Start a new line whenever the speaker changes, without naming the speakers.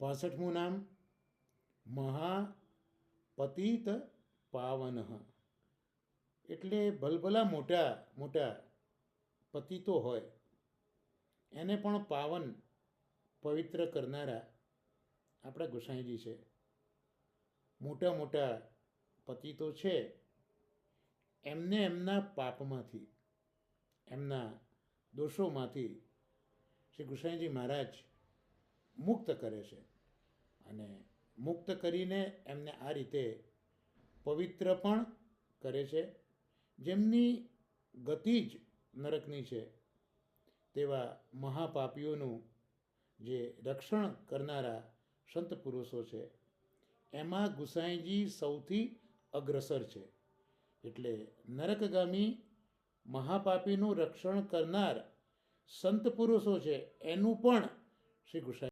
65મું નામ મહાપતિત પાવન, એટલે ભલભલા મોટા મોટા પતિતો હોય એને પણ પાવન પવિત્ર કરનારા આપણા ગોસાઈજી છે. મોટા મોટા પતિતો છે એમને એમના પાપમાંથી, એમના દોષોમાંથી શ્રી ગોસાઈજી મહારાજ મુક્ત કરે છે અને મુક્ત કરીને એમને આ રીતે પવિત્ર પણ કરે છે. જેમની ગતિ જ નરકની છે તેવા મહાપાપીઓનું જે રક્ષણ કરનારા સંત પુરુષો છે એમાં ગુસાઈજી સૌથી અગ્રસર છે. એટલે નરકગામી મહાપાપીનું રક્ષણ કરનાર સંત પુરુષો છે એનું પણ શ્રી ગુસાઈ